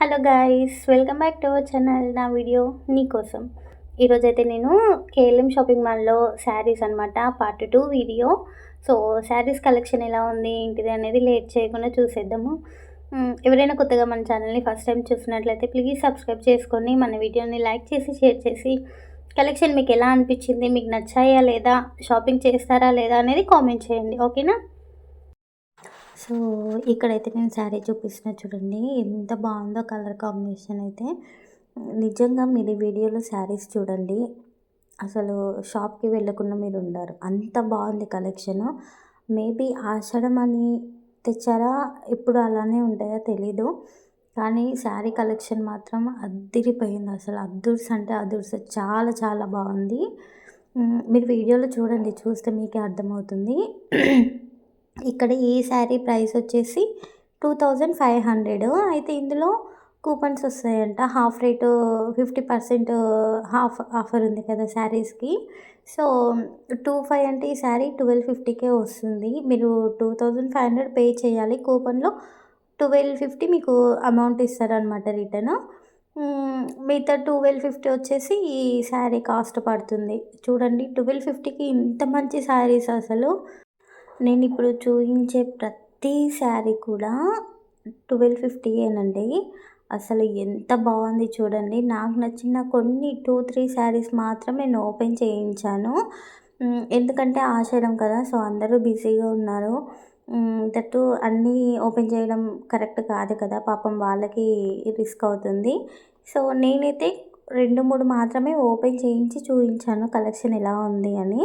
Hello guys, welcome back to our channel. నా video నీకోసం. ఈరోజైతే నేను కేఎల్ఎం షాపింగ్ మాల్లో శారీస్ అనమాట part 2 video. So saris collection ఎలా ఉంది ఏంటిది అనేది లేట్ చేయకుండా చూసేద్దాము. ఎవరైనా కొత్తగా మన ఛానల్ని ఫస్ట్ టైం చూసినట్లయితే ప్లీజ్ సబ్స్క్రైబ్ చేసుకొని మన వీడియోని లైక్ చేసి షేర్ చేసి కలెక్షన్ మీకు ఎలా అనిపించింది, మీకు నచ్చాయా లేదా, షాపింగ్ చేస్తారా లేదా అనేది కామెంట్ చేయండి, ఓకేనా. సో ఇక్కడైతే నేను శారీ చూపిస్తున్నా చూడండి, ఎంత బాగుందో కలర్ కాంబినేషన్ అయితే. నిజంగా మీరు ఈ వీడియోలో శారీస్ చూడండి, అసలు షాప్కి వెళ్ళకుండా మీరు ఉండరు, అంత బాగుంది కలెక్షను. మేబీ ఆషాఢం అని తెచ్చారా, ఇప్పుడు అలానే ఉంటాయో తెలీదు, కానీ శారీ కలెక్షన్ మాత్రం అద్దిరిపోయింది. అసలు అద్దుర్స్ అంటే అద్దుర్స్, చాలా చాలా బాగుంది. మీరు వీడియోలో చూడండి, చూస్తే మీకే అర్థమవుతుంది. ఇక్కడ ఈ శారీ ప్రైస్ వచ్చేసి 2500. అయితే ఇందులో కూపన్స్ వస్తాయంట, హాఫ్ రేటు 50% హాఫ్ ఆఫర్ ఉంది కదా శారీస్కి. సో 25 అంటే ఈ శారీ 1250కే వస్తుంది. మీరు 2500 పే చేయాలి, కూపన్లో 1250 మీకు అమౌంట్ ఇస్తారనమాట రిటర్న్. మిగతా 1250 వచ్చేసి ఈ శారీ కాస్ట్ పడుతుంది. చూడండి 1250కి ఇంత మంచి శారీస్ అసలు. నేను ఇప్పుడు చూపించే ప్రతి శారీ కూడా 1250ఏనండి. అసలు ఎంత బాగుంది చూడండి. నాకు నచ్చిన కొన్ని 2-3 శారీస్ మాత్రం నేను ఓపెన్ చేయించాను. ఎందుకంటే ఆషాఢం కదా, సో అందరూ బిజీగా ఉన్నారు. దట్టు అన్నీ ఓపెన్ చేయడం కరెక్ట్ కాదు కదా, పాపం వాళ్ళకి రిస్క్ అవుతుంది. సో నేనైతే 2-3 మాత్రమే ఓపెన్ చేయించి చూపించాను కలెక్షన్ ఎలా ఉంది అని.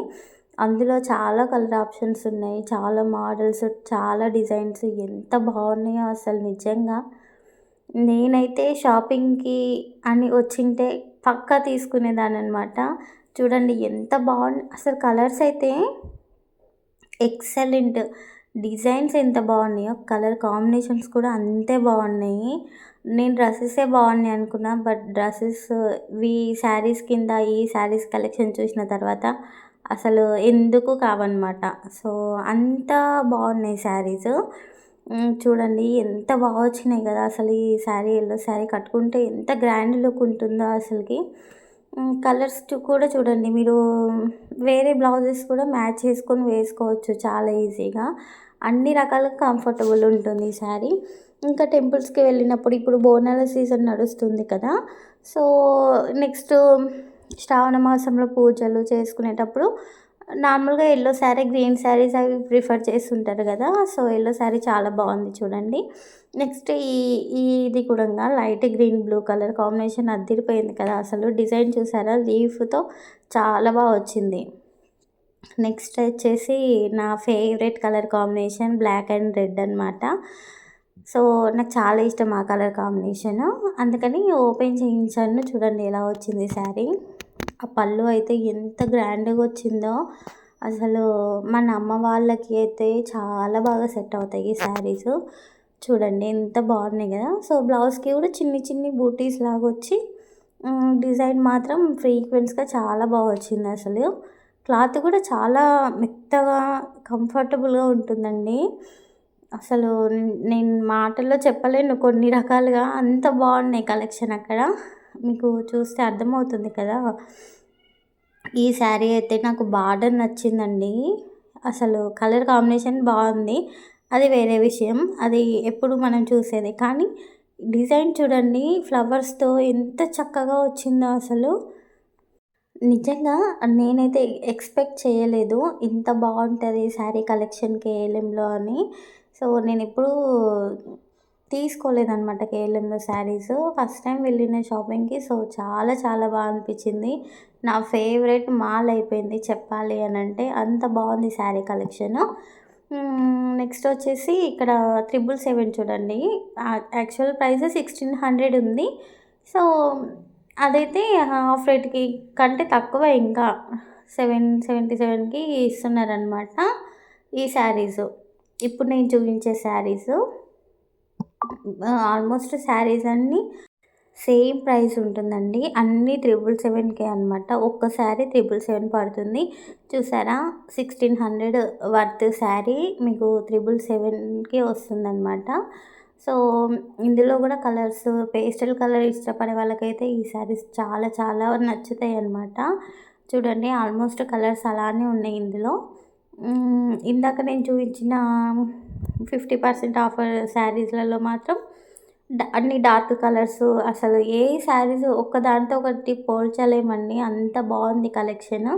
అందులో చాలా కలర్ ఆప్షన్స్ ఉన్నాయి, చాలా మోడల్స్, చాలా డిజైన్స్, ఎంత బాగున్నాయో అసలు నిజంగా. నేనైతే షాపింగ్కి అని వచ్చింటే పక్కా తీసుకునేదాన్ని అనమాట. చూడండి ఎంత బాగుంది అసలు, కలర్స్ అయితే ఎక్సలెంట్, డిజైన్స్ ఎంత బాగున్నాయో, కలర్ కాంబినేషన్స్ కూడా అంతే బాగున్నాయి. నేను డ్రెస్సెసే బాగున్నాయి అనుకున్నా, బట్ డ్రెస్సెస్ శారీస్ కింద ఈ శారీస్ కలెక్షన్ చూసిన తర్వాత అసలు ఎందుకు కావన్నమాట. సో అంత బాగున్నాయి శారీస్. చూడండి ఎంత బాగా వచ్చినాయి కదా అసలు. ఈ శారీ ఎల్లో శారీ కట్టుకుంటే ఎంత గ్రాండ్ లుక్ ఉంటుందో అసలుకి. కలర్స్ కూడా చూడండి, మీరు వేరే బ్లౌజెస్ కూడా మ్యాచ్ చేసుకొని వేసుకోవచ్చు చాలా ఈజీగా. అన్ని రకాలుగా కంఫర్టబుల్ ఉంటుంది ఈ శారీ. ఇంకా టెంపుల్స్కి వెళ్ళినప్పుడు, ఇప్పుడు బోనాల సీజన్ నడుస్తుంది కదా, సో నెక్స్ట్ శ్రావణ మాసంలో పూజలు చేసుకునేటప్పుడు నార్మల్గా ఎల్లో శారీ, గ్రీన్ శారీస్ అవి ప్రిఫర్ చేస్తుంటారు కదా, సో ఎల్లో శారీ చాలా బాగుంది చూడండి. నెక్స్ట్ ఇది కూడా light green blue colour combination అదిరిపోయింది కదా అసలు. డిజైన్ చూసారా, లీఫ్తో చాలా బాగా వచ్చింది. నెక్స్ట్ వచ్చేసి నా favourite colour combination black and red అనమాట. సో నాకు చాలా ఇష్టం ఆ కలర్ కాంబినేషన్, అందుకని ఓపెన్ చేయించాను. చూడండి ఎలా వచ్చింది శారీ. ఆ పళ్ళు అయితే ఎంత గ్రాండ్గా వచ్చిందో అసలు. మన అమ్మ వాళ్ళకి అయితే చాలా బాగా సెట్ అవుతాయి ఈ శారీస్. చూడండి ఎంత బాగున్నాయి కదా. సో బ్లౌజ్కి కూడా చిన్ని చిన్ని బూటీస్ లాగా వచ్చి, డిజైన్ మాత్రం ఫ్రీక్వెన్స్గా చాలా బాగా వచ్చింది అసలు. క్లాత్ కూడా చాలా మెత్తగా కంఫర్టబుల్గా ఉంటుందండి. అసలు నేను మాటల్లో చెప్పలేను కొన్ని రకాలుగా, అంత బాగున్నాయి కలెక్షన్ అక్కడ. మీకు చూస్తే అర్థమవుతుంది కదా. ఈ శారీ అయితే నాకు బార్డర్ నచ్చిందండి. అసలు కలర్ కాంబినేషన్ బాగుంది, అది వేరే విషయం, అది ఎప్పుడు మనం చూసేది. కానీ డిజైన్ చూడండి, ఫ్లవర్స్తో ఎంత చక్కగా వచ్చిందో అసలు. నిజంగా నేనైతే ఎక్స్పెక్ట్ చేయలేదు ఇంత బాగుంటుంది శారీ కలెక్షన్ కేఎల్ఎంలో అని. సో నేను ఎప్పుడూ తీసుకోలేదనమాట కేఎల్ఎంలో శారీస్, ఫస్ట్ టైం వెళ్ళిన షాపింగ్కి. సో చాలా చాలా బాగా అనిపించింది. నా ఫేవరెట్ మాల్ అయిపోయింది చెప్పాలి అని అంటే, అంత బాగుంది శారీ కలెక్షన్. నెక్స్ట్ వచ్చేసి ఇక్కడ 777 చూడండి, యాక్చువల్ ప్రైస్ 1600 ఉంది. సో అదైతే హాఫ్ రేట్కి కంటే తక్కువ, ఇంకా 777కి ఇస్తున్నారనమాట ఈ శారీస్. ఇప్పుడు నేను చూపించే శారీస్ ఆల్మోస్ట్ శారీస్ అన్నీ సేమ్ ప్రైస్ ఉంటుందండి, అన్నీ 777కే అనమాట. ఒక్క శారీ 777 పడుతుంది. చూసారా, 1600 వర్త్ శారీ మీకు 777కి వస్తుందన్నమాట. సో, ఇందులో గూడా కలర్స్ పేస్టల్ కలర్ ఇష్టపడే వాళ్ళకైతే ఈ శారీస్ చాలా చాలా నచ్చుతాయన్నమాట. చూడండి ఆల్మోస్ట్ కలర్స్ అలానే ఉన్నాయి ఇందులో. ఇందాక నేను చూయించిన 50% ఆఫర్ శారీస్‌లలో మాత్రం అన్ని డార్క్ కలర్స్ అసలు ఏ శారీస్ ఒక్కదానితో ఒకటి పోల్చలేమండి. అంత బావుంది కలెక్షన్.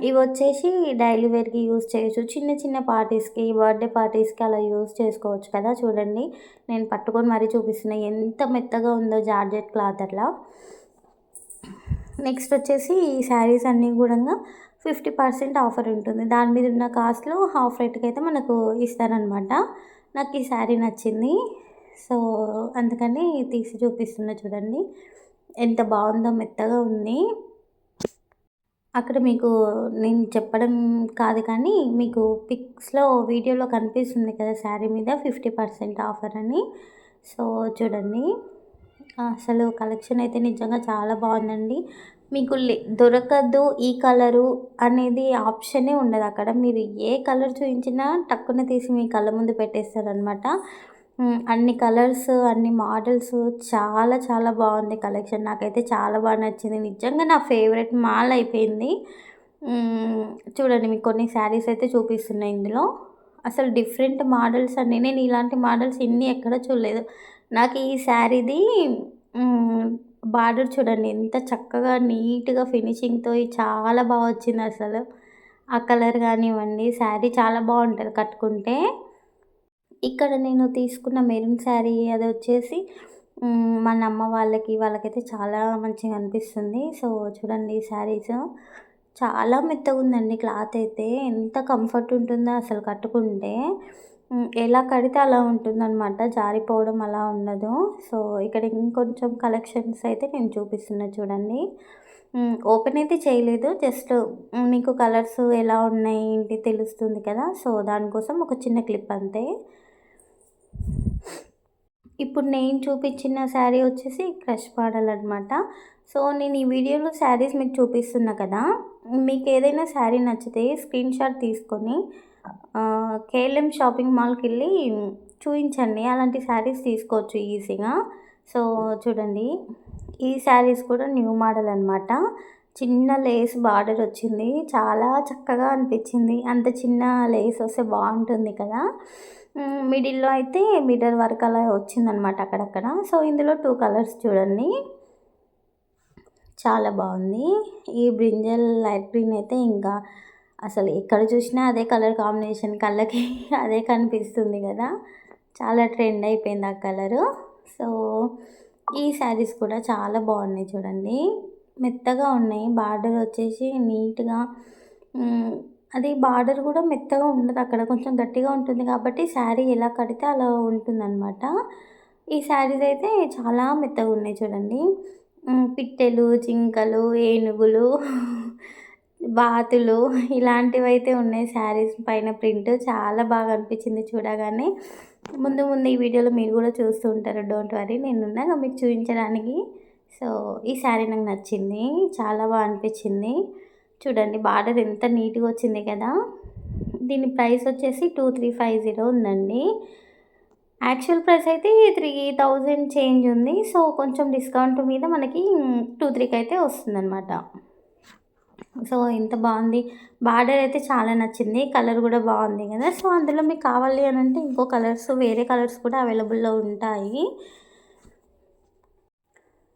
ఇవొచ్చేసి డైలీ వేర్‌కి యూజ్ చేయొచ్చు. చిన్న చిన్న పార్టీస్‌కి, బర్త్‌డే పార్టీస్‌కి అలా యూజ్ చేసుకోవచ్చు కదా! చూడండి నేను పట్టుకొని మరీ చూపిస్తున్నా. ఎంత మెత్తగా ఉందో జార్జెట్ క్లాత్ అట్లా. నెక్స్ట్ వచ్చేసి ఈ శారీస్ అన్నీ గూడంగా 50% ఆఫర్ ఉంటుంది. దాని మీద ఉన్న కాస్ట్‌లో హాఫ్ రేట్‌కైతే మనకు ఇస్తారనమాట. నాకు ఈ శారీ నచ్చింది. సో, అందుకని తీసి చూపిస్తున్నా చూడండి. ఎంత బావుందో మెత్తగా ఉంది. అక్కడ మీకు నేను చెప్పడం కాదు కానీ, మీకు పిక్స్‌లో వీడియోలో కనిపిస్తుంది కదా! శారీ మీద 50% ఆఫర్ అని. సో, చూడండి. అసలు కలెక్షన్ అయితే నిజంగా చాలా బావుందండి. మీకు దొరకదు ఈ కలరు అనేది ఆప్షనే ఉండదక్కడ. మీరు ఏ కలర్ చూయించినా టక్కున తీసి మీ కళ్ళ ముందు పెట్టేస్తారనమాట. అన్ని కలర్స్, అన్ని మోడల్స్ చాలా చాలా బావుంది కలెక్షన్. నాకైతే చాలా నచ్చింది. నిజంగా నా ఫేవరెట్ మాల్ అయిపోయింది. హ్మ్. చూడండి మీకు కొన్ని శారీస్ అయితే చూపిస్తున్నా ఇందులో. అసలు డిఫరెంట్ మోడల్స్ అండి. నేను ఇలాంటి మోడల్స్ ఇన్ని ఎక్కడ చూడలేదు. నాకు ఈ శారీది హ్మ్. బార్డర్ చూడండి ఎంత చక్కగా నీట్‌గా ఫినిషింగ్‌తో చాలా వచ్చిందసలు. ఆ కలర్ గానివ్వండి, శారీ చాలా బావుంటది కట్టుకుంటే. ఇక్కడ నేను తీసుకున్న మెరూన్ శారీ అదొచ్చేసి మా అమ్మ వాళ్ళకైతే చాలా మంచిగా అనిపిస్తుంది. సో, చూడండి శారీస్ చాలా మెత్తగుందండి క్లాత్ అయితే. ఎంత కంఫర్ట్ ఉంటుందో అసలు కట్టుకుంటే. ఎలా కడితే అలా ఉంటుందనమాట. జారిపోవడం అలా ఉండదు. సో, ఇక్కడ ఇంకొంచెం కలెక్షన్స్ అయితే నేను చూపిస్తున్నా చూడండి. ఓపెన్ అయితే చేయలేదు. జస్ట్ మీకు కలర్స్ ఎలా ఉన్నాయి ఏంటి తెలుస్తుంది కదా! సో, దానికోసం ఒక చిన్న క్లిప్ అంతే. ఇప్పుడు నేను చూపించిన శారీ వచ్చేసి క్రష్ మోడల్ అనమాట. సో, నేను ఈ వీడియోలో శారీస్ మీకు చూపిస్తున్నా కదా! మీకేదైనా శారీ నచ్చితే స్క్రీన్ షాట్ తీసుకొని కేఎల్ఎం షాపింగ్ మాల్‌కెళ్ళి చూయించండి. అలాంటి శారీస్ తీసుకోవచ్చు ఈజీగా. సో, చూడండి ఈ శారీస్ కూడా న్యూ మోడల్ అనమాట. చిన్న లేస్ బార్డర్ వచ్చింది. చాలా చక్కగా అనిపించింది. అంత చిన్న లేస్ వస్తే బావుంటుంది కదా! మిడిల్‌లో అయితే మిర్రర్ వర్క్ అలా వచ్చిందనమాట అక్కడక్కడ. సో, ఇందులో 2 కలర్స్ చూడండి. చాలా బావుంది. ఈ బ్రింజల్ లైట్ గ్రీన్ అయితే ఇంకా అసలు ఎక్కడ చూసినా అదే కలర్ కాంబినేషన్ కళ్ళకి అదే కనిపిస్తుంది గదా! చాలా ట్రెండ్ అయిపోయింది ఆ కలరు. సో, ఈ శారీస్ కూడా చాలా బాగున్నాయి చూడండి. మెత్తగా ఉన్నాయి. బార్డర్ వచ్చేసి నీట్‌గా అది బార్డర్ గూడా మెత్తగా ఉండదు అక్కడ. కొంచెం గట్టిగా ఉంటుంది కాబట్టి శారీ ఎలా కడితే అలా ఉంటుందనమాట. ఈ శారీస్ అయితే చాలా మెత్తగున్నాయి చూడండి. పిట్టెలు, జింకలు, ఏనుగులు, బాతులు ఇలాంటివైతే ఉన్నాయి శారీస్ పైన ప్రింట్. చాలా బాగా అనిపించింది చూడగానే. ముందు ముందు ఈ వీడియోలో మీరు గూడా చూస్తూ ఉంటారు. డోంట్ వర్రీ నేనున్నాగా మీకు చూయించడానికి. సో, ఈ శారీ నాకు నచ్చింది. చాలా అనిపించింది. చూడండి బార్డర్ ఎంత నీట్‌గా వచ్చింది కదా! దీని ప్రైస్ వచ్చేసి 2350 ఉందండి. యాక్చువల్ ప్రైస్ అయితే 3000 చేంజ్ ఉంది. సో, కొంచెం డిస్కౌంట్ మీద మనకి 3కి అయితే వస్తుందనమాట. సో, ఇంత బావుంది. బార్డర్ అయితే చాలా నచ్చింది. కలర్ గూడా బావుంది గదా! సో, అందులో మీకు కావాలి అనంటే ఇంకో కలర్స్ వేరే కలర్స్ కూడా అవైలబుల్‌లో ఉంటాయి.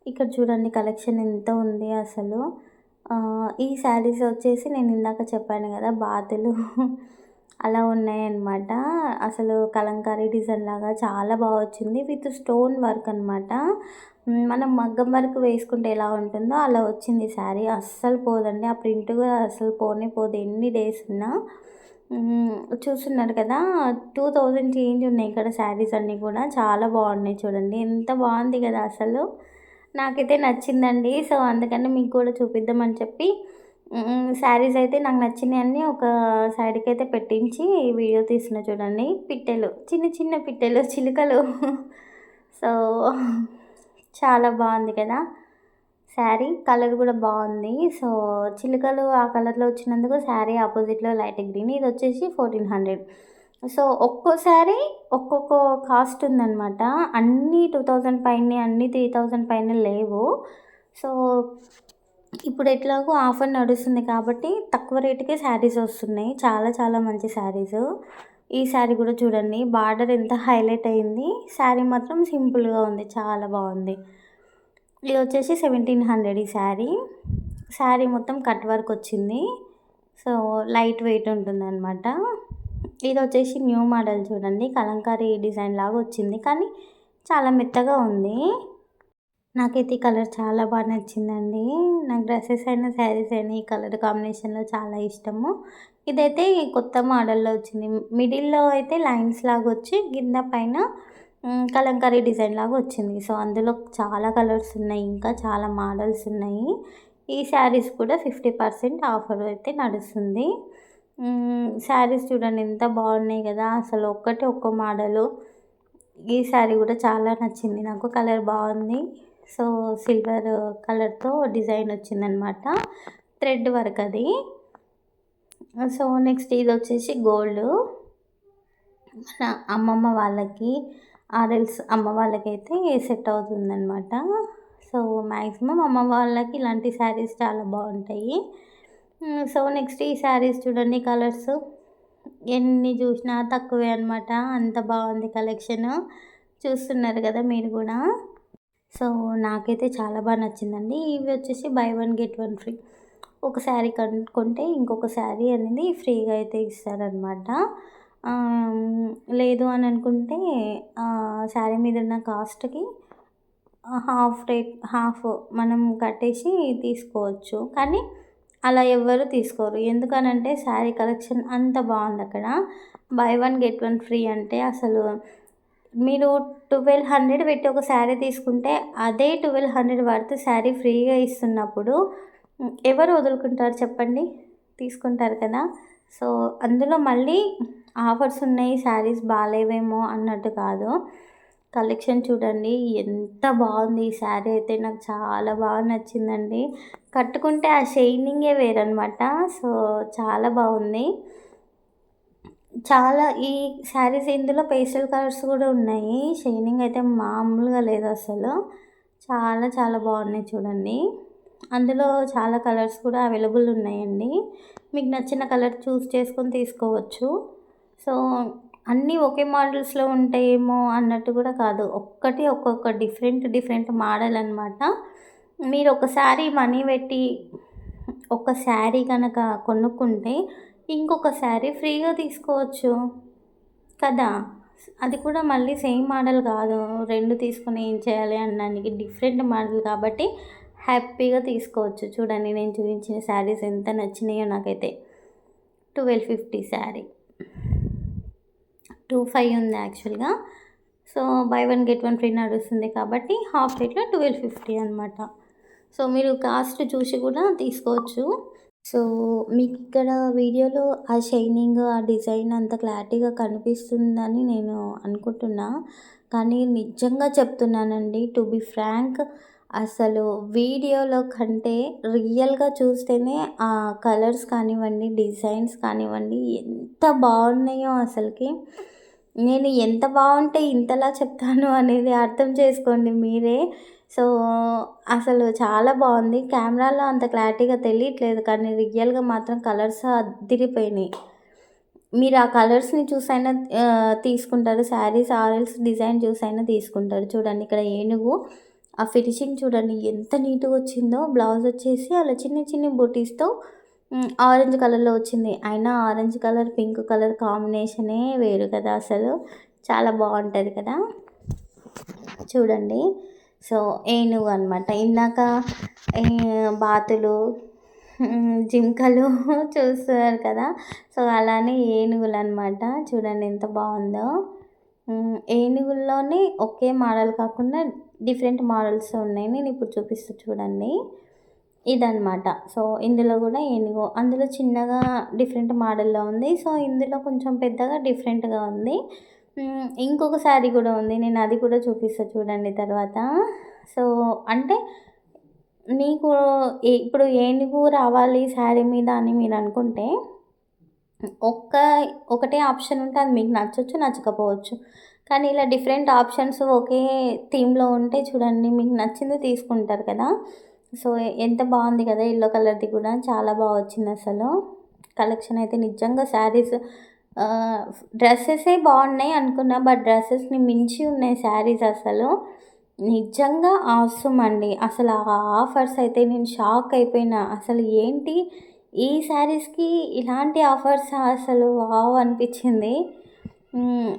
ఇక్కడ చూడండి కలెక్షన్ ఎంత ఉంది అసలు. ఈ శారీస్ వచ్చేసి నేను ఇందాక చెప్పాను గదా! బాతులు అలా ఉన్నాయన్నమాట. అసలు కలంకారీ డిజైన్ లాగా చాలా వచ్చింది. విత్ స్టోన్ వర్క్ అనమాట. మనం మగ్గం వర్క్ వేసుకుంటే ఎలా ఉంటుందో అలా వచ్చింది శారీ. అస్సలు పోదండి. ఆ ప్రింట్ కూడా అసలు పోనే పోదు ఎన్ని డేస్ ఉన్నా. చూస్తున్నారు కదా! 2000 చేంజ్ ఉన్నాయి ఇక్కడ శారీస్ అన్నీ కూడా. చాలా బాగున్నాయి చూడండి. ఎంత బాగుంది కదా అసలు. నాకైతే నచ్చిందండి. సో, అందుకని మీకు కూడా చూపిద్దామని చెప్పి శారీస్ అయితే నాకు నచ్చినయన్నీ ఒక సైడ్‌కైతే పెట్టించి వీడియో తీస్తున్నా చూడండి. పిట్టెలు, చిన్న చిన్న పిట్టెలు, చిలుకలు. సో, చాలా బాగుంది కదా! శారీ కలర్ కూడా బాగుంది. సో, చిలుకలు ఆ కలర్‌లో వచ్చినందుకు శారీ ఆపోజిట్‌లో లైట్ గ్రీన్. ఇదొచ్చేసి 1400. సో, ఒక్కోసారి ఒక్కొక్క కాస్ట్ ఉందనమాట. అన్నీ 2000 పైనే, అన్నీ 3000 పైన లేవు. సో, ఇప్పుడు ఎట్లాగో ఆఫర్ నడుస్తుంది కాబట్టి తక్కువ రేటుకే శారీస్ వస్తున్నాయి. చాలా చాలా మంచి శారీసు. ఈ శారీ కూడా చూడండి. బార్డర్ ఎంత హైలైట్ అయింది. శారీ మాత్రం సింపుల్‌గా ఉంది. చాలా బావుంది. ఇది వచ్చేసి 1700 ఈ శారీ. శారీ మొత్తం కట్ వర్క్ వచ్చింది. సో, లైట్ వెయిట్ ఉంటుందనమాట. ఇదొచ్చేసి న్యూ మోడల్ చూడండి. కలంకారీ డిజైన్ లాగా వచ్చింది. కానీ చాలా మెత్తగా ఉంది. నాకైతే ఈ కలర్ చాలా బాగా నచ్చిందండి. నాకు డ్రెసెస్ అయినా, శారీస్ అయినా ఈ కలర్ కాంబినేషన్‌లో చాలా ఇష్టము. ఇదైతే కొత్త మోడల్‌లో వచ్చింది. మిడిల్‌లో అయితే లైన్స్ లాగా వచ్చి కింద పైన కలంకారీ డిజైన్ లాగా వచ్చింది. సో, అందులో చాలా కలర్స్ ఉన్నాయి. ఇంకా చాలా మోడల్స్ ఉన్నాయి. ఈ శారీస్ కూడా 50% ఆఫర్ అయితే నడుస్తుంది. శారీస్ చూడండి ఎంత బాగున్నాయి కదా! అసలు ఒక్కటే ఒక్క మోడలు. ఈ శారీ కూడా చాలా నచ్చింది నాకు. కలర్ బాగుంది. సో, సిల్వర్ కలర్‌తో డిజైన్ వచ్చిందనమాట. థ్రెడ్ వర్క్ అది. సో, నెక్స్ట్ ఇదొచ్చేసి గోల్డు. మన అమ్మమ్మ వాళ్ళకి ఆర్ఎల్స్ అమ్మ వాళ్ళకైతే సెట్ అవుతుందనమాట. సో, మ్యాక్సిమం అమ్మ వాళ్ళకి ఇలాంటి శారీస్ చాలా బాగుంటాయి. సో, నెక్స్ట్ ఈ శారీస్ చూడండి కలర్స్ ఎన్ని చూసినా తక్కువే అనమాట. అంత బాగుంది కలెక్షన్. చూస్తున్నారు కదా మీరు కూడా. సో, నాకైతే చాలా బాగా నచ్చిందండి. ఇవి వచ్చేసి by one get one free. ఒక శారీ కొంటే ఇంకొక శారీ అనేది ఫ్రీగా అయితే ఇస్తారనమాట. లేదు అని అనుకుంటే శారీ మీద ఉన్న కాస్ట్‌కి హాఫ్ మనం కట్టేసి తీసుకోవచ్చు. కానీ అలా ఎవ్వరు తీసుకోరు. ఎందుకనంటే శారీ కలెక్షన్ అంత బాగుందక్కడ. Buy one get one free అంటే అసలు మీరు 1200 పెట్టి ఒక శారీ తీసుకుంటే అదే 1200 వర్త్ శారీ ఫ్రీగా ఇస్తున్నప్పుడు ఎవరు వదులుకుంటారు చెప్పండి? తీసుకుంటారు కదా! సో, అందులో మళ్ళీ ఆఫర్స్ ఉన్నాయి. శారీస్ బాలేవేమో అన్నట్టు కాదు. కలెక్షన్ చూడండి ఎంత బాగుంది. ఈ శారీ అయితే నాకు చాలా బాగా నచ్చిందండి. కట్టుకుంటే ఆ షైనింగే వేరనమాట. సో, చాలా బాగుంది. చాలా ఈ శారీస్ ఇందులో పేస్టల్ కలర్స్ కూడా ఉన్నాయి. షైనింగ్ అయితే మామూలుగా లేదు అసలు. చాలా చాలా బాగున్నాయి చూడండి. అందులో చాలా కలర్స్ కూడా అవైలబుల్ ఉన్నాయండి. మీకు నచ్చిన కలర్ చూస్ చేసుకొని తీసుకోవచ్చు. సో, అన్నీ ఒకే మోడల్స్‌లో ఉంటాయేమో అన్నట్టు కూడా కాదు. ఒక్కొక్క డిఫరెంట్ మోడల్ అనమాట. మీరు ఒకసారి మనీ పెట్టి ఒక శారీ గనక కొనుక్కుంటే ఇంకొక శారీ ఫ్రీగా తీసుకోవచ్చు కదా! అది కూడా మళ్ళీ సేమ్ మోడల్ కాదు. 2 తీసుకొని ఏం చేయాలి అనడానికి డిఫరెంట్ మోడల్ కాబట్టి హ్యాపీగా తీసుకోవచ్చు. చూడండి నేను చూపించిన శారీస్ ఎంత నచ్చినాయో నాకైతే. 1250 శారీ. 25 ఉంది యాక్చువల్‌గా. So, by one get one free నడుస్తుంది కాబట్టి హాఫ్ రేట్‌లో 1250 అనమాట. సో, మీరు కాస్ట్ చూసి కూడా తీసుకోవచ్చు. సో, మీకిక్కడ వీడియోలో ఆ షైనింగ్, ఆ డిజైన్ అంత క్లారిటీగా కనిపిస్తుందని నేను అనుకుంటున్నా. కానీ నిజంగా చెప్తున్నానండి. టు బీ ఫ్రాంక్ అసలు వీడియోలో కంటే రియల్‌గా చూస్తేనే ఆ కలర్స్ కానివ్వండి, డిజైన్స్ కానివ్వండి ఎంత బాగున్నాయో అసలకి. నేను ఎంత బాగుంటే ఇంతలా చెప్తాను అనేది అర్థం చేసుకోండి మీరే. సో, అసలు చాలా బాగుంది. కెమెరాలో అంత క్లారిటీగా తెలియట్లేదు. కానీ రియల్‌గా మాత్రం కలర్స్ అద్దిరిపోయినాయి. మీరు ఆ కలర్స్‌ని చూసైనా తీసుకుంటారు. శారీస్ ఆరెల్స్ డిజైన్ చూసైనా తీసుకుంటారు. చూడండి ఇక్కడ ఏనుగు ఆ ఫినిషింగ్ చూడండి ఎంత నీట్‌గా వచ్చిందో. బ్లౌజ్ వచ్చేసి అలా చిన్ని బూటీస్‌తో ఆరెంజ్ కలర్‌లో వచ్చింది. అయినా ఆరెంజ్ కలర్, పింక్ కలర్ కాంబినేషనే వేరు కదా అసలు. చాలా బాగుంటది కదా! చూడండి. సో, ఏనుగు అనమాట. ఇందాక బాతులు, జింకలు చూస్తున్నారు కదా! సో, అలానే ఏనుగులనమాట. చూడండి ఎంత బాగుందో. ఏనుగుల్లోనే ఒకే మోడల్ కాకుండా డిఫరెంట్ మోడల్స్ ఉన్నాయి. నేను ఇప్పుడు చూపిస్తా చూడండి. ఇదనమాట. సో, ఇందులో కూడా ఏనుగు. అందులో చిన్నగా డిఫరెంట్ మోడల్‌లో ఉంది. సో, ఇందులో కొంచెం పెద్దగా డిఫరెంట్‌గా ఉంది. ఇంకొక శారీ కూడా ఉంది. నేను అది కూడా చూపిస్తా చూడండి తర్వాత. సో, అంటే నీకు ఇప్పుడు ఏనుగు రావాలి శారీ మీద అని మీరు అనుకుంటే ఒక్క ఒకటే ఆప్షన్ ఉంటే అది మీకు నచ్చొచ్చు, నచ్చకపోవచ్చు. కానీ ఇలా డిఫరెంట్ ఆప్షన్స్ ఒకే థీమ్‌లో ఉంటే చూడండి మీకు నచ్చింది తీసుకుంటారు కదా! సో, ఎంత బావుంది కదా! యెల్లో కలర్‌ది కూడా చాలా వచ్చిందసలు. కలెక్షన్ అయితే నిజంగా శారీస్ డ్రెసెసే బావున్నాయి అనుకున్నా. బట్ డ్రెసెస్‌ని మించి ఉన్నాయి శారీస్ అసలు. నిజంగా ఆసమ్ అండి. అసలు ఆ ఆఫర్స్ అయితే నేను షాక్ అయిపోయినా. అసలు ఏంటి ఈ శారీస్‌కి ఇలాంటి ఆఫర్సా అసలు వావ్! అనిపిచ్చింది.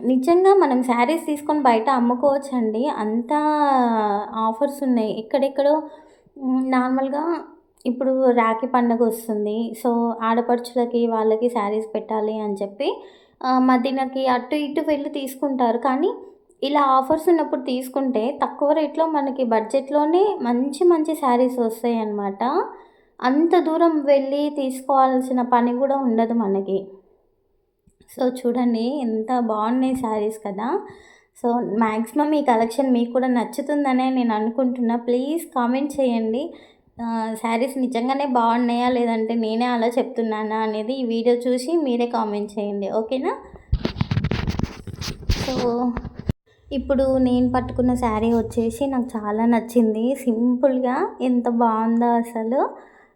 నిజంగా మనం శారీస్ తీసుకొని బయట అమ్ముకోవచ్చండి. అంత ఆఫర్స్ ఉన్నాయి. ఎక్కడెక్కడో నార్మల్‌గా ఇప్పుడు రాఖీ పండగొస్తుంది. సో, ఆడపడుచులకి వాళ్ళకి శారీస్ పెట్టాలి అని చెప్పి మదీనాకి అటు ఇటు వెళ్లి తీసుకుంటారు. కానీ ఇలా ఆఫర్స్ ఉన్నప్పుడు తీసుకుంటే తక్కువ రేట్‌లో మనకి బడ్జెట్‌లోనే మంచి మంచి శారీస్ వస్తాయన్నమాట. అంత దూరం వెళ్ళి తీసుకోవాల్సిన పని గూడా ఉండదు మనకి. సో, చూడండి ఎంత బాగున్నాయి శారీస్ కదా! సో, మాక్సిమం ఈ కలెక్షన్ మీకు కూడా నచ్చుతుందనే నేను అనుకుంటున్నా. ప్లీజ్ కామెంట్ చేయండి. శారీస్ నిజంగానే బాగున్నాయా? లేదంటే నేనే అలా చెప్తున్నానా? అనేది ఈ వీడియో చూసి మీరే కామెంట్ చేయండి. ఓకేనా? సో, ఇప్పుడు నేను పట్టుకున్న శారీ వచ్చేసి నాకు చాలా నచ్చింది. సింపుల్‌గా ఎంత బావుందో అసలు.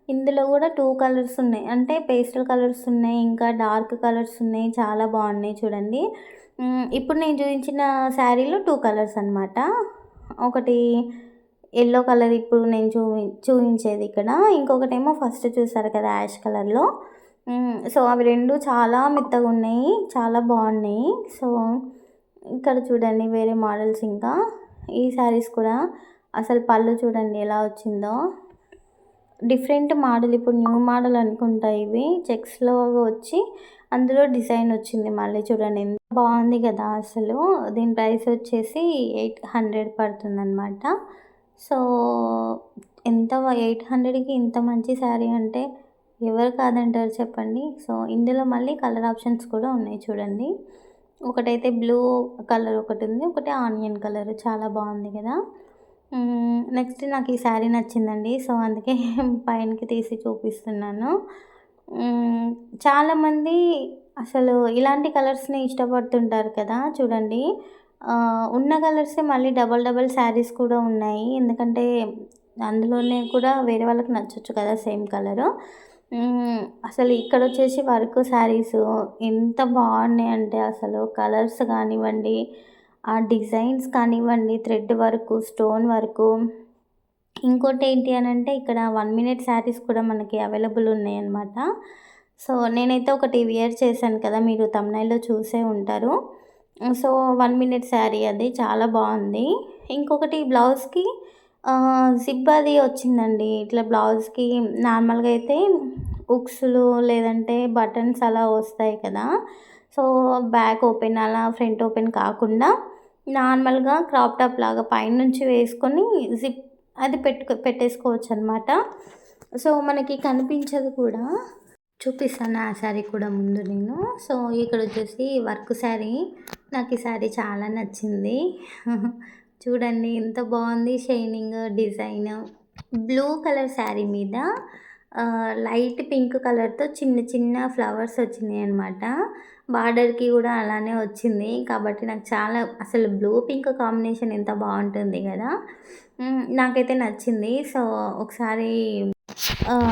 ఇందులో కూడా 2 కలర్స్ ఉన్నాయి. అంటే పేస్టల్ కలర్స్ ఉన్నాయి. ఇంకా డార్క్ కలర్స్ ఉన్నాయి. చాలా బాగున్నాయి చూడండి. ఇప్పుడు నేను చూయించిన శారీలో 2 కలర్స్ అనమాట. ఒకటి యెల్లో కలర్ ఇప్పుడు నేను చూయించేది ఇక్కడ. ఇంకొకటేమో ఫస్ట్ చూసారు కదా! యాష్ కలర్‌లో. సో, అవి 2 చాలా మెత్తగున్నాయి. చాలా బాగున్నాయి. సో, ఇక్కడ చూడండి వేరే మోడల్స్ ఇంకా. ఈ శారీస్ కూడా అసలు పళ్ళు చూడండి ఎలా వచ్చిందో. డిఫరెంట్ మోడల్ ఇప్పుడు న్యూ మోడల్ అనుకుంటా ఇవి. చెక్స్‌లో వచ్చి అందులో డిజైన్ వచ్చింది మళ్ళీ చూడండి. ఎంత బాగుంది కదా అసలు. దీని ప్రైస్ వచ్చేసి 800 పడుతుందనమాట. సో, ఎంత 800కి ఇంత మంచి శారీ అంటే ఎవరు కాదంటారు చెప్పండి. సో, ఇందులో మళ్ళీ కలర్ ఆప్షన్స్ కూడా ఉన్నాయి చూడండి. ఒకటైతే బ్లూ కలర్ ఒకటుంది. ఒకటి ఆనియన్ కలర్ చాలా బాగుంది కదా! నెక్స్ట్ నాకు ఈ శారీ నచ్చిందండి. సో, అందుకే పైనకి తీసి చూపిస్తున్నాను. చాలామంది అసలు ఇలాంటి కలర్స్‌ని ఇష్టపడుతుంటారు కదా! చూడండి. ఉన్న కలర్సే మళ్ళీ డబల్ డబల్ శారీస్ కూడా ఉన్నాయి. ఎందుకంటే అందులోనే కూడా వేరే వాళ్ళకి నచ్చొచ్చు కదా! Same colour. అసలు ఇక్కడొచ్చేసి వర్క్ శారీసు ఎంత బాగున్నాయంటే అసలు కలర్స్ కానివ్వండి, ఆ డిజైన్స్ కానివ్వండి, థ్రెడ్ వర్కు, స్టోన్ వర్కు. ఇంకోటేంటి అనంటే ఇక్కడ 1 మినిట్ శారీస్ కూడా మనకి అవైలబుల్ ఉన్నాయన్నమాట. సో, నేనైతే ఒకటి వియర్ చేశాను కదా! మీరు థంబ్‌నెయిల్‌లో చూసే ఉంటారు. సో, 1 మినిట్ శారీ అది చాలా బాగుంది. ఇంకొకటి బ్లౌజ్‌కి జిప్ అది వచ్చిందండి. ఇట్లా బ్లౌజ్‌కి నార్మల్‌గా అయితే హుక్స్‌లు లేదంటే బటన్స్ అలా వస్తాయి కదా! సో, బ్యాక్ ఓపెన్ అలా ఫ్రంట్ ఓపెన్ కాకుండా నార్మల్‌గా క్రాప్ టాప్ లాగా పైనుంచి వేసుకొని జిప్ అది పెట్టేసుకోవచ్చనమాట. సో, మనకి కనిపించదు కూడా. చూపిస్తాను ఆ శారీ కూడా ముందు నేను. సో, ఇక్కడొచ్చేసి వర్క్ శారీ. నాకు ఈ శారీ చాలా నచ్చింది. చూడండి ఎంత బాగుంది shining design. Blue colour sari మీద లైట్ పింక్ కలర్‌తో చిన్న చిన్న ఫ్లవర్స్ వచ్చినాయనమాట. బార్డర్‌కి కూడా అలానే వచ్చింది. కాబట్టి నాకు చాలా అసలు బ్లూ పింక్ కాంబినేషన్ ఎంత బాగుంటుంది కదా! నాకైతే నచ్చింది. సో, ఒకసారి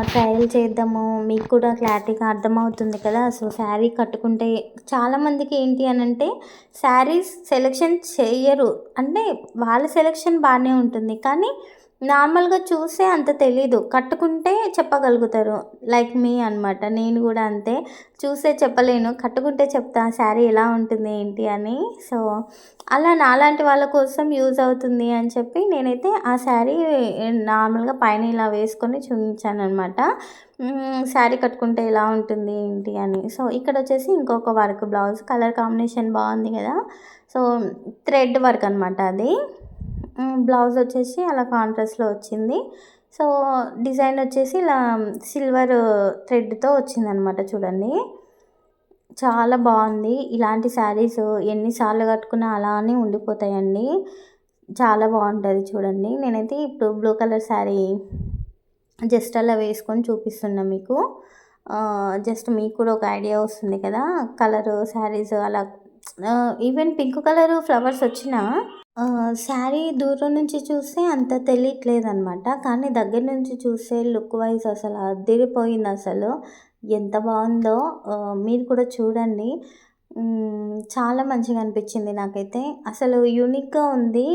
ట్రయల్ చేద్దాము. మీకు కూడా క్లారిటీగా అర్థమవుతుంది కదా! సో, శారీ కట్టుకుంటే చాలామందికి ఏంటి అనంటే శారీస్ సెలెక్షన్ చెయ్యరు. అంటే వాళ్ళ సెలెక్షన్ బానే ఉంటుంది. కానీ నార్మల్‌గా చూస్తే అంత తెలీదు. కట్టుకుంటే చెప్పగలుగుతారు. లైక్ మీ అనమాట. నేను కూడా అంతే. చూసే చెప్పలేను. కట్టుకుంటే చెప్తా శారీ ఎలా ఉంటుంది ఏంటి అని. సో, అలా నాలాంటి వాళ్ళ కోసం యూజ్ అవుతుంది అని చెప్పి నేనైతే ఆ శారీ నార్మల్‌గా పైన ఇలా వేసుకొని చూయించాననమాట. శారీ కట్టుకుంటే ఎలా ఉంటుంది ఏంటి అని. సో, ఇక్కడొచ్చేసి ఇంకొక వర్క్ బ్లౌజ్ కలర్ కాంబినేషన్ బాగుంది కదా! సో, థ్రెడ్ వర్క్ అనమాట అది. బ్లౌజ్ వచ్చేసి అలా కాంట్రాస్ట్‌లో వచ్చింది. సో, డిజైన్ వచ్చేసి ఇలా సిల్వర్ థ్రెడ్‌తో వచ్చిందనమాట చూడండి. చాలా బాగుంది. ఇలాంటి శారీస్ ఎన్ని సార్లు కట్టుకున్నా అలానే ఉండిపోతాయండి. చాలా బాగుంటది చూడండి. నేనైతే ఇప్పుడు బ్లూ కలర్ శారీ జస్ట్ అలా వేసుకొని చూపిస్తున్నా మీకు. జస్ట్ మీకు కూడా ఒక ఐడియా వస్తుంది కదా! కలరు శారీస్ అలా ఈవెన్ పింక్ కలరు ఫ్లవర్స్ వచ్చినా శారీ దూరం నుంచి చూస్తే అంత తెలియట్లేదనమాట. కానీ దగ్గర నుంచి చూస్తే లుక్ వైస్ అసలు అదిరిపోయిందసలు. ఎంత బావుందో మీరు కూడా చూడండి. చాలా మంచిగా అనిపించింది నాకైతే. అసలు యూనిక్‌గా ఉంది.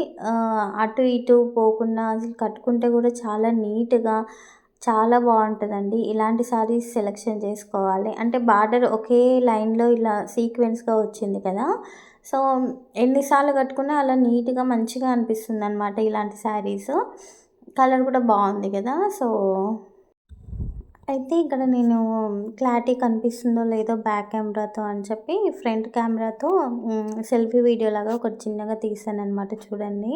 అటు ఇటు పోకుండా అసలు కట్టుకుంటే కూడా చాలా నీట్‌గా చాలా బావుంటదండి. ఇలాంటి శారీస్ సెలెక్షన్ చేసుకోవాలి. అంటే బార్డర్ ఒకే లైన్‌లో ఇలా సీక్వెన్స్‌గా వచ్చింది కదా! సో, ఎన్ని సార్లు కట్టుకున్నా అలా నీట్‌గా మంచిగా అనిపిస్తుందనమాట ఇలాంటి శారీస్. కలర్ కూడా బావుంది కదా! సో, అయితే ఇక్కడ నేను క్లారిటీ కనిపిస్తుందో లేదో బ్యాక్ కెమెరాతో అని చెప్పి ఫ్రంట్ కెమెరాతో సెల్ఫీ వీడియోలాగా ఒకటి చిన్నగా తీశాననమాట చూడండి.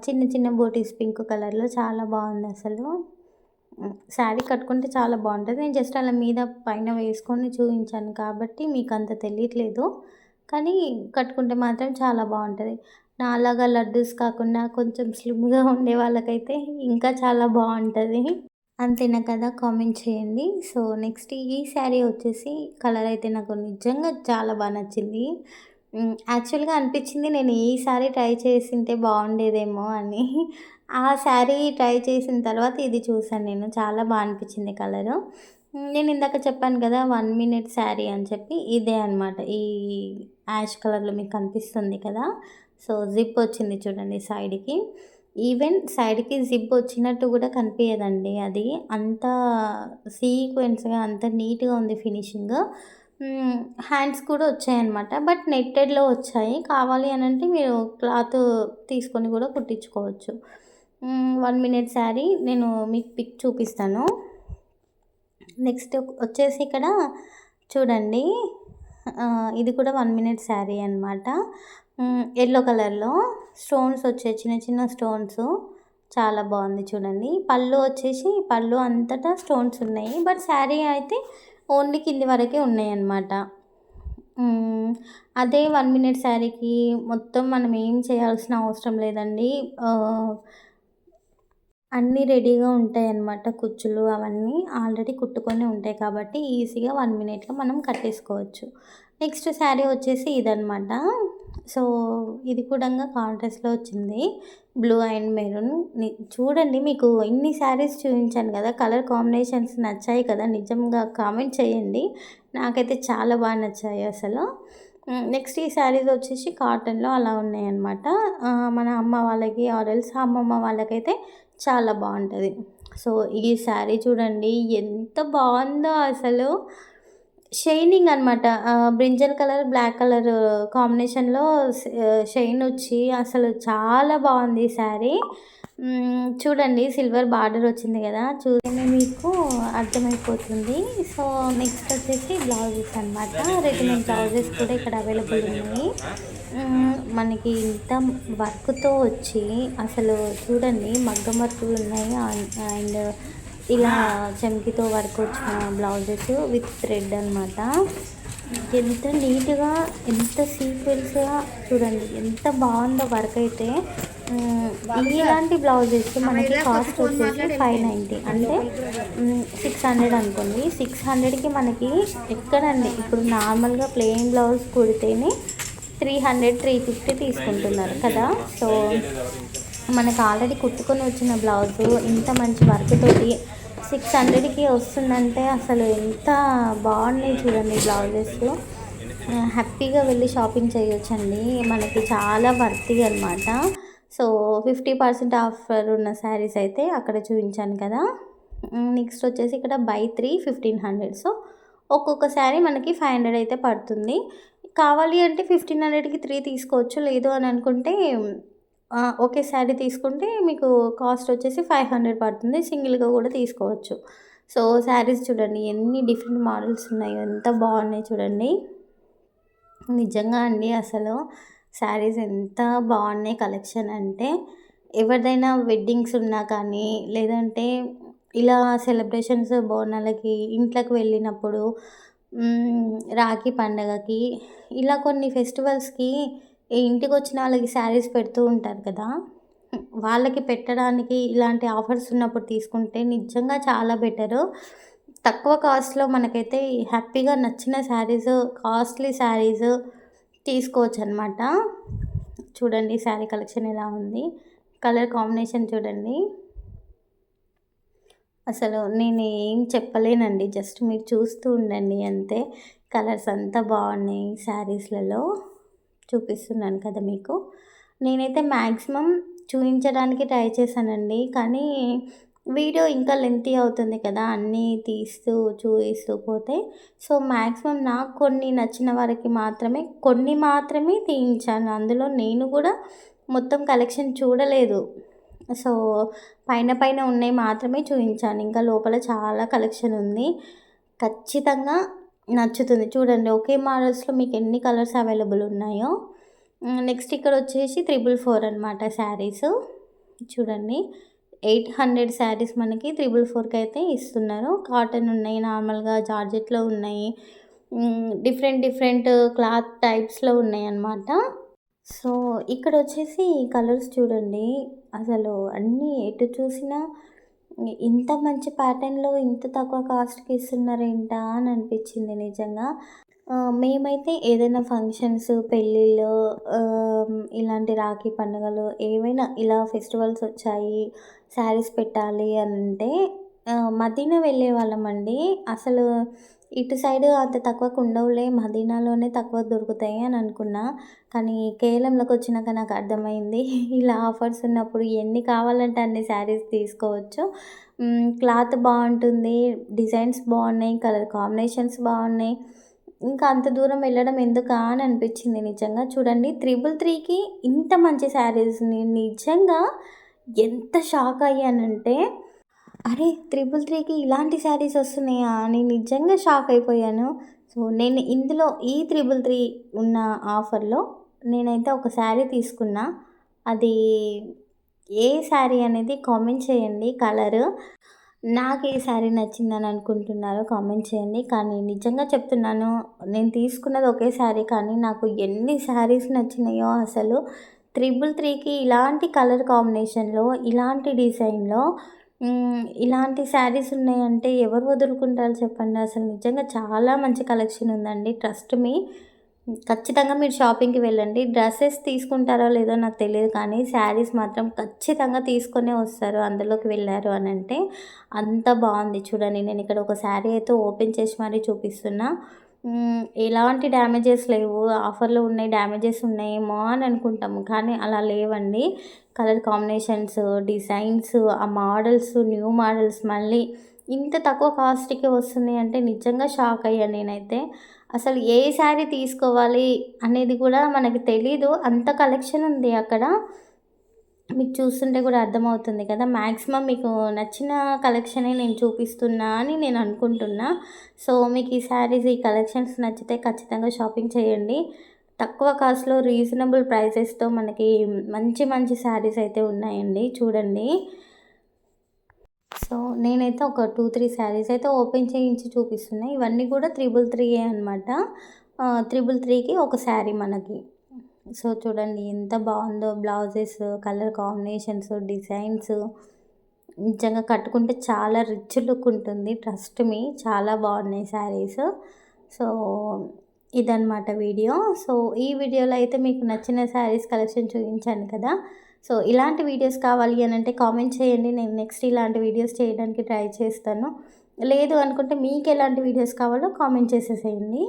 చిన్న చిన్న బూటీస్ పింక్ కలర్‌లో చాలా బావుందసలు. శారీ కట్టుకుంటే చాలా బావుంటది. నేను జస్ట్ అలా మీద పైన వేసుకొని చూయించాను కాబట్టి మీకంత తెలియట్లేదు. కానీ కట్టుకుంటే మాత్రం చాలా బావుంటది. నాలాగా లడ్డూస్ కాకుండా కొంచెం స్లిమ్‌గా ఉండే వాళ్ళకైతే ఇంకా చాలా బావుంటది. అంతేనా కదా! కామెంట్ చేయండి. సో, నెక్స్ట్ ఈ శారీ వచ్చేసి కలర్ అయితే నాకు నిజంగా చాలా నచ్చింది. యాక్చువల్‌గా అనిపించింది నేను ఈ శారీ ట్రై చేసుంటే బావుండేదేమో అని. ఆ శారీ ట్రై చేసిన తర్వాత ఇది చూసాను నేను. చాలా అనిపించింది కలరు. నేను ఇందాక చెప్పాను కదా! 1 మినిట్ శారీ అని చెప్పి ఇదే అనమాట. ఈ యాష్ కలర్‌లో మీకు కనిపిస్తుంది కదా! సో, జిప్ వచ్చింది చూడండి సైడ్‌కి. ఈవెన్ సైడ్‌కి జిప్ వచ్చినట్టు కూడా కనిపియదండి అది. అంత సీక్వెన్స్‌గా అంత నీట్‌గా ఉంది ఫినిషింగ్. హ్యాండ్స్ కూడా వచ్చాయన్నమాట. బట్ నెట్టెడ్‌లో వచ్చాయి. కావాలి అనంటే మీరు క్లాత్ తీసుకొని కూడా కుట్టించుకోవచ్చు. 1 మినిట్ శారీ నేను మీకు పిక్ చూపిస్తాను. నెక్స్ట్ వచ్చేసి ఇక్కడ చూడండి. ఇది కూడా 1 మినిట్ శారీ అనమాట. యెల్లో కలర్‌లో స్టోన్స్ వచ్చాయి. చిన్న చిన్న స్టోన్స్. చాలా బావుంది చూడండి. పళ్ళు వచ్చేసి పళ్ళు అంతటా స్టోన్స్ ఉన్నాయి. బట్ శారీ అయితే ఓన్లీ కింది వరకే ఉన్నాయన్నమాట. అదే 1 మినిట్ శారీకి మొత్తం మనం ఏం చేయాల్సిన అవసరం లేదండి. అన్నీ రెడీగా ఉంటాయన్నమాట. కుచ్చులు అవన్నీ ఆల్రెడీ కుట్టుకొని ఉంటాయి కాబట్టి ఈజీగా 1 మినిట్‌లో మనం కట్టేసుకోవచ్చు. నెక్స్ట్ శారీ వచ్చేసి ఇదనమాట. సో, ఇది కూడంగా కాంట్రాస్ట్‌లో వచ్చింది. Blue and maroon. చూడండి మీకు ఇన్ని శారీస్ చూయించాను కదా! కలర్ కాంబినేషన్స్ నచ్చాయి కదా! నిజంగా కామెంట్ చేయండి. నాకైతే చాలా నచ్చాయి అసలు. నెక్స్ట్ ఈ శారీస్ వచ్చేసి కాటన్‌లో అలా ఉన్నాయన్నమాట. మన అమ్మ వాళ్ళకి ఆర్ ఎల్స్ అమ్మమ్మ వాళ్ళకైతే చాలా బావుంటది. సో, ఈ శారీ చూడండి ఎంత బావుందో అసలు. షైనింగ్ అనమాట. బ్రింజల్ కలర్, బ్లాక్ కలర్ కాంబినేషన్‌లో షైన్ వచ్చి అసలు చాలా బావుంది ఈ శారీ. చూడండి సిల్వర్ బార్డర్ వచ్చింది కదా! చూస్తేనే మీకు అర్థమైపోతుంది. సో, నెక్స్ట్ వచ్చేసి బ్లౌజెస్ అనమాట. రెడీమేడ్ బ్లౌజెస్ కూడా ఇక్కడ అవైలబుల్ ఉన్నాయి. మనకి ఇంత వర్క్‌తో వచ్చి అసలు చూడండి మగ్గం వర్కులు ఉన్నాయి. అండ్ ఇలా చమ్కీతో వర్క్ వచ్చిన బ్లౌజెస్ విత్ థ్రెడ్ అనమాట. ఎంత నీట్‌గా ఎంత సీక్వెన్స్‌గా చూడండి ఎంత బావుందో వర్క్ అయితే. ఇలాంటి బ్లౌజెస్ మనకి కాస్ట్ వచ్చేసి 590 అంటే 600 అనుకోండి. 600కి మనకి ఎక్కడండి ఇప్పుడు నార్మల్‌గా ప్లెయిన్ బ్లౌజ్ కుడితేనే 300, 350 తీసుకుంటున్నారు కదా! సో, మనకు ఆల్రెడీ కుట్టుకొని వచ్చిన బ్లౌజు ఇంత మంచి వర్క్ తోటి 600కి వస్తుందంటే అసలు ఎంత బాగున్నాయి చూడండి బ్లౌజెస్. హ్యాపీగా వెళ్ళి షాపింగ్ చేయొచ్చండి. మనకి చాలా వర్తీ అనమాట. సో, 50% ఆఫర్ ఉన్న శారీస్ అయితే అక్కడ చూపించాను కదా! నెక్స్ట్ వచ్చేసి ఇక్కడ బై 3 1500. సో, ఒక్కొక్క శారీ మనకి 500 అయితే పడుతుంది. కావాలి అంటే 1500కి 3 తీసుకోవచ్చు. లేదు అని అనుకుంటే ఒకే శారీ తీసుకుంటే మీకు కాస్ట్ వచ్చేసి 500 పడుతుంది. సింగిల్‌గా కూడా తీసుకోవచ్చు. సో, శారీస్ చూడండి ఎన్ని డిఫరెంట్ మోడల్స్ ఉన్నాయో ఎంత బాగున్నాయి చూడండి. నిజంగా అండి అసలు శారీస్ ఎంత బాగున్నాయి కలెక్షన్ అంటే ఎవరిదైనా వెడ్డింగ్స్ ఉన్నా కానీ లేదంటే ఇలా సెలబ్రేషన్స్ బోనాలకి ఇంట్లోకి వెళ్ళినప్పుడు రాఖీ పండగకి ఇలా కొన్ని ఫెస్టివల్స్‌కి ఇంటికి వచ్చిన వాళ్ళకి శారీస్ పెడుతూ ఉంటారు కదా! వాళ్ళకి పెట్టడానికి ఇలాంటి ఆఫర్స్ ఉన్నప్పుడు తీసుకుంటే నిజంగా చాలా బెటరు. తక్కువ కాస్ట్‌లో మనకైతే హ్యాపీగా నచ్చిన శారీస్, కాస్ట్‌లీ శారీస్ తీసుకోవచ్చనమాట. చూడండి శారీ కలెక్షన్ ఎలా ఉంది. కలర్ కాంబినేషన్ చూడండి. అసలు నేనేం చెప్పలేనండి. జస్ట్ మీరు చూస్తూ ఉండండి అంతే. కలర్స్ అంతా బాగున్నాయి శారీస్‌లలో. చూపిస్తున్నాను కదా మీకు. నేనైతే మ్యాక్సిమం చూయించడానికి ట్రై చేశానండి. కానీ వీడియో ఇంకా లెంతీ అవుతుంది కదా! అన్నీ తీస్తూ, చూయిస్తూ పోతే. సో, మ్యాక్సిమం నాకు కొన్ని నచ్చిన వరకి మాత్రమే, కొన్ని మాత్రమే తీయించాను. అందులో నేను కూడా మొత్తం కలెక్షన్ చూడలేదు. సో, పైన పైన ఉన్నయి మాత్రమే చూయించాను. ఇంకా లోపల చాలా కలెక్షన్ ఉంది. ఖచ్చితంగా నచ్చుతుంది. చూడండి ఒకే మోడల్స్‌లో మీకు ఎన్ని కలర్స్ అవైలబుల్ ఉన్నాయో. నెక్స్ట్ ఇక్కడొచ్చేసి 444 అనమాట శారీసు. చూడండి 800 శారీస్ మనకి 444కి అయితే ఇస్తున్నారు. కాటన్ ఉన్నాయి, నార్మల్‌గా జార్జెట్‌లో ఉన్నాయి. డిఫరెంట్ డిఫరెంట్ క్లాత్ టైప్స్‌లో ఉన్నాయన్నమాట. సో, ఇక్కడొచ్చేసి కలర్స్ చూడండి. అసలు అన్నీ ఎటు చూసినా ఇంత మంచి ప్యాటర్న్‌లో ఇంత తక్కువ కాస్ట్‌కి ఇస్తున్నారేంటా అని అనిపించింది నిజంగా. మేమైతే ఏదైనా ఫంక్షన్స్, పెళ్ళిళ్ళు, ఇలాంటి రాఖీ పండుగలు ఏవైనా ఇలా ఫెస్టివల్స్ వచ్చాయి, శారీస్ పెట్టాలి అనంటే మదీనా వెళ్ళేవాళ్ళమండి. అసలు ఇటు సైడు అంత తక్కువకు ఉండవులే, మదీనాలోనే తక్కువ దొరుకుతాయి అని అనుకున్నా. కానీ కేఎల్ఎంలోకి వచ్చినాక నాకు అర్థమైంది. ఇలా ఆఫర్స్ ఉన్నప్పుడు ఎన్ని కావాలంటే అన్ని శారీస్ తీసుకోవచ్చు. క్లాత్ బావుంటుంది, డిజైన్స్ బాగున్నాయి, కలర్ కాంబినేషన్స్ బాగున్నాయి. ఇంకా అంత దూరం వెళ్ళడం ఎందుకా అని అనిపించింది నిజంగా. చూడండి 333కి ఇంత మంచి శారీస్ నేను నిజంగా ఎంత షాక్ అయ్యానంటే, అరే! 333కి ఇలాంటి శారీస్ వస్తున్నాయా అని నిజంగా షాక్ అయిపోయాను. సో, నేను ఇందులో ఈ 333 ఉన్న ఆఫర్‌లో నేనైతే ఒక శారీ తీసుకున్నా. అది ఏ శారీ అనేది కామెంట్ చేయండి కలరు. నాకు ఏ శారీ నచ్చిందని అనుకుంటున్నారో కామెంట్ చేయండి. కానీ నిజంగా చెప్తున్నాను, నేను తీసుకున్నది ఒకే శారీ కానీ నాకు ఎన్ని శారీస్ నచ్చినాయో అసలు. 333కి ఇలాంటి కలర్ కాంబినేషన్‌లో, ఇలాంటి డిజైన్‌లో ఇలాంటి శారీస్ ఉన్నాయంటే ఎవరు వదులుకుంటారు చెప్పండి. అసలు నిజంగా చాలా మంచి కలెక్షన్ ఉందండి. Trust me. ఖచ్చితంగా మీరు షాపింగ్‌కి వెళ్ళండి. డ్రెసెస్ తీసుకుంటారో లేదో నాకు తెలియదు కానీ శారీస్ మాత్రం ఖచ్చితంగా తీసుకొనే వస్తారు అందులోకి వెళ్లారు అనంటే. అంత బావుంది చూడండి. నేనిక్కడ ఒక శారీ అయితే ఓపెన్ చేసి మరీ చూపిస్తున్నా. ఎలాంటి డ్యామేజెస్ లేవు. ఆఫర్‌లో ఉన్నాయి, డ్యామేజెస్ ఉన్నాయేమో అని అనుకుంటాము. కానీ అలా లేవండి. కలర్ కాంబినేషన్స్, డిజైన్స్, ఆ మోడల్స్, న్యూ మోడల్స్ మళ్ళీ ఇంత తక్కువ కాస్ట్‌కి వస్తుంది అంటే నిజంగా షాక్ అయ్యాను నేనైతే. అసలు ఏ శారీ తీసుకోవాలి అనేది కూడా మనకి తెలీదు. అంత కలెక్షన్ ఉంది అక్కడ. మీకు చూస్తుంటే కూడా అర్థమవుతుంది కదా! మాక్సిమం మీకు నచ్చిన కలెక్షనే నేను చూపిస్తున్నా అని నేను అనుకుంటున్నా. సో, మీకు ఈ శారీస్, ఈ కలెక్షన్స్ నచ్చితే ఖచ్చితంగా షాపింగ్ చేయండి. తక్కువ కాస్ట్‌లో రీజనబుల్ ప్రైసెస్‌తో మనకి మంచి మంచి శారీస్ అయితే ఉన్నాయండి చూడండి. సో, నేనైతే ఒక 2, 3 శారీస్ అయితే ఓపెన్ చేయించి చూపిస్తున్నా. ఇవన్నీ కూడా 333 అనమాట. 333కి ఒక శారీ మనకి. సో, చూడండి ఎంత బావుందో బ్లౌజెస్, కలర్ కాంబినేషన్స్, డిజైన్స్ నిజంగా కట్టుకుంటే చాలా రిచ్ లుక్ ఉంటుంది. ట్రస్ట్ మీ చాలా బాగున్నాయి శారీస్. సో, ఇదనమాట వీడియో. సో, ఈ వీడియోలో అయితే మీకు నచ్చిన శారీస్ కలెక్షన్ చూపించాను కదా! సో, ఇలాంటి వీడియోస్ కావాలి అనంటే కామెంట్ చేయండి. నేను నెక్స్ట్ ఇలాంటి వీడియోస్ చేయడానికి ట్రై చేస్తాను. లేదు అనుకుంటే మీకు ఎలాంటి వీడియోస్ కావాలో కామెంట్ చేసేసేయండి.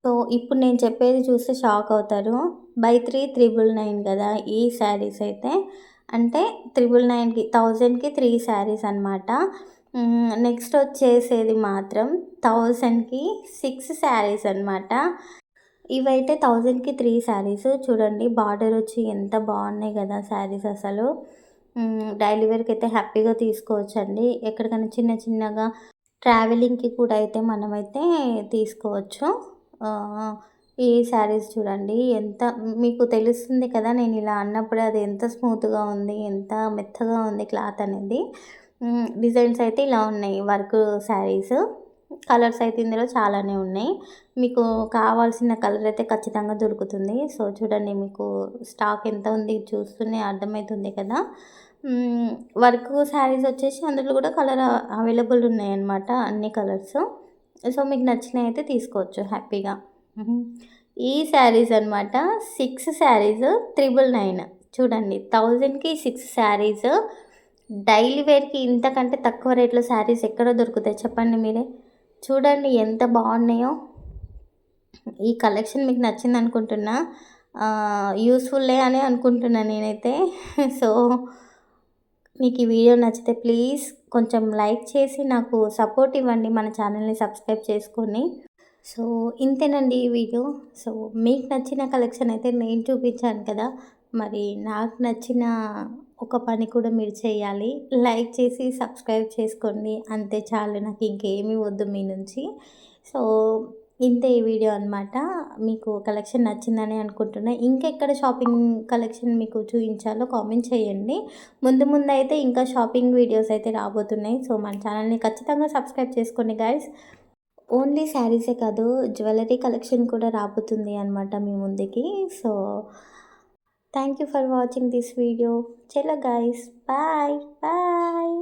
సో, ఇప్పుడు నేను చెప్పేది చూస్తే షాక్ అవుతారు. బై 3 999 కదా! ఈ శారీస్ అయితే. అంటే 999కి 1000కి 3 శారీస్ అనమాట. నెక్స్ట్ వచ్చేసేది మాత్రం 1000కి 6 శారీస్ అనమాట. ఇవైతే 1000కి 3 శారీస్. చూడండి బార్డర్ వచ్చి ఎంత బాగున్నాయి కదా శారీస్ అసలు. డైలీ వేర్‌కి అయితే హ్యాపీగా తీసుకోవచ్చండి. ఎక్కడికైనా చిన్న చిన్నగా ట్రావెలింగ్‌కి కూడా అయితే మనమైతే తీసుకోవచ్చు. ఈ శారీస్ చూడండి ఎంత మీకు తెలుస్తుంది కదా! నేను ఇలా అన్నప్పుడే అది ఎంత స్మూత్‌గా ఉంది, ఎంత మెత్తగా ఉంది క్లాత్ అనేది. డిజైన్స్ అయితే ఇలా ఉన్నాయి వర్క్ శారీస్. కలర్స్ అయితే ఇందులో చాలానే ఉన్నాయి. మీకు కావాల్సిన కలర్ అయితే ఖచ్చితంగా దొరుకుతుంది. సో, చూడండి మీకు స్టాక్ ఎంత ఉంది చూస్తూనే అర్థమవుతుంది కదా! హ్మ్. వర్క్ శారీస్ వచ్చేసి అందులో కూడా కలర్ అవైలబుల్ ఉన్నాయన్నమాట. అన్ని కలర్స్. సో, మీకు నచ్చినయయితే తీసుకోవచ్చు హ్యాపీగా. హుహు. ఈ శారీస్ అనమాట 6 శారీస్ 999 చూడండి. 1000కి 6 శారీస్. డైలీ వేర్‌కి ఇంతకంటే తక్కువ రేట్‌లో శారీస్ ఎక్కడ దొరుకుతాయి చెప్పండి మీరే. చూడండి ఎంత బాగున్నాయో. ఈ కలెక్షన్ మీకు నచ్చిందనుకుంటున్నా. యూజ్‌ఫుల్లే అనే అనుకుంటున్నా నేనైతే. సో, మీకు ఈ వీడియో నచ్చితే ప్లీజ్ కొంచెం లైక్ చేసి నాకు సపోర్ట్ ఇవ్వండి. మన ఛానల్‌ని సబ్స్క్రైబ్ చేసుకొని. సో, ఇంతేనండి ఈ వీడియో. సో, మీకు నచ్చిన కలెక్షన్ అయితే నేను చూపించాను కదా! మరి నాకు నచ్చిన ఒక పని కూడా మీరు చేయాలి. లైక్ చేసి సబ్స్క్రైబ్ చేసుకోండి. అంతే చాలు, నాకు ఇంకేమీ వద్దు మీ నుంచి. సో, ఇంతే ఈ వీడియో అనమాట. మీకు కలెక్షన్ నచ్చిందని అనుకుంటున్నా. ఇంకెక్కడ షాపింగ్ కలెక్షన్ మీకు చూయించాలో కామెంట్ చేయండి. ముందు ముందయితే ఇంకా షాపింగ్ వీడియోస్ అయితే రాబోతున్నాయి. సో, మన ఛానల్‌ని ఖచ్చితంగా సబ్స్క్రైబ్ చేసుకోండి గైస్. ఓన్లీ శారీసే కాదు, జ్యువెలరీ కలెక్షన్ కూడా రాబోతుంది అనమాట మీ ముందుకి. So, thank you for watching this video. చలో గైస్, బాయ్. బాయ్.